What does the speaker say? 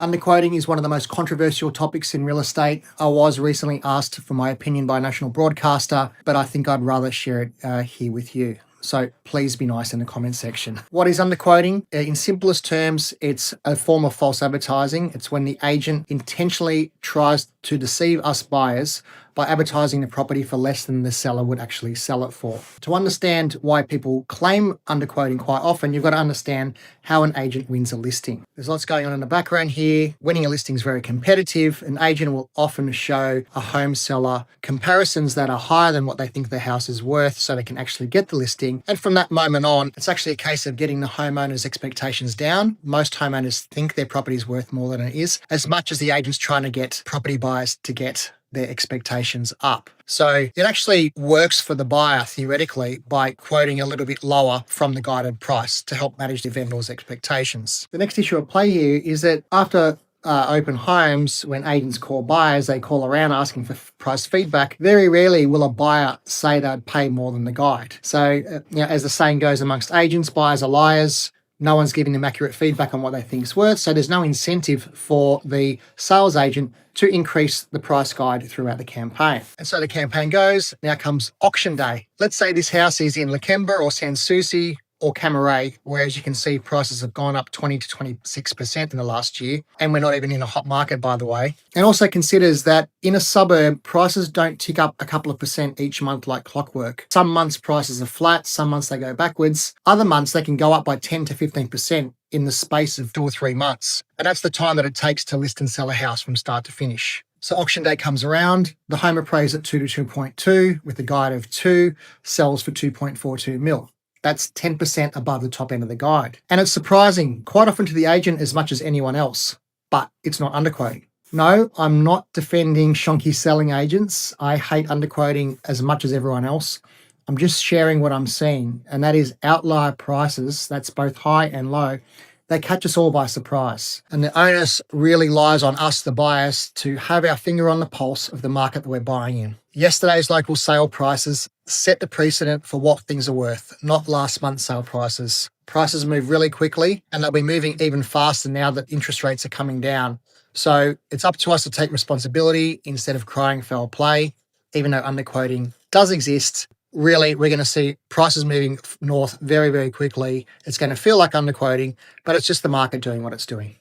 Underquoting is one of the most controversial topics in real estate. I was recently asked for my opinion by a national broadcaster, but I think I'd rather share it here with you. So please be nice in the comment section. What is underquoting? In simplest terms, it's a form of false advertising. It's when the agent intentionally tries to deceive us buyers by advertising the property for less than the seller would actually sell it for. To understand why people claim underquoting quite often, you've got to understand how an agent wins a listing. There's lots going on in the background here. Winning a listing is very competitive. An agent will often show a home seller comparisons that are higher than what they think their house is worth so they can actually get the listing. And from that moment on, it's actually a case of getting the homeowner's expectations down. Most homeowners think their property is worth more than it is, as much as the agent's trying to get property buyers to get their expectations up. So it actually works for the buyer theoretically by quoting a little bit lower from the guided price to help manage the vendor's expectations. The next issue at play here is that after open homes, when agents call buyers, they call around asking for price feedback. Very rarely will a buyer say they'd pay more than the guide. So as the saying goes amongst agents, buyers are liars. No one's giving them accurate feedback on what they think is worth, so there's no incentive for the sales agent to increase the price guide throughout the campaign. And so the campaign goes, now comes auction day. Let's say this house is in Lakemba or Sans Souci or Cammeray, where as you can see, prices have gone up 20 to 26% in the last year. And we're not even in a hot market, by the way. And also considers that in a suburb, prices don't tick up a couple of percent each month like clockwork. Some months prices are flat, some months they go backwards. Other months they can go up by 10 to 15% in the space of 2 or 3 months. And that's the time that it takes to list and sell a house from start to finish. So auction day comes around, the home appraised at 2 to 2.2 with a guide of 2, sells for 2.42 mil. That's 10% above the top end of the guide. And it's surprising, quite often to the agent as much as anyone else, but it's not underquoting. No, I'm not defending shonky selling agents. I hate underquoting as much as everyone else. I'm just sharing what I'm seeing, and that is outlier prices, that's both high and low. They catch us all by surprise. And the onus really lies on us, the buyers, to have our finger on the pulse of the market that we're buying in. Yesterday's local sale prices set the precedent for what things are worth, not last month's sale prices. Prices move really quickly, and they'll be moving even faster now that interest rates are coming down. So it's up to us to take responsibility instead of crying foul play. Even though underquoting does exist, really, we're going to see prices moving north very, very quickly. It's going to feel like underquoting, but it's just the market doing what it's doing.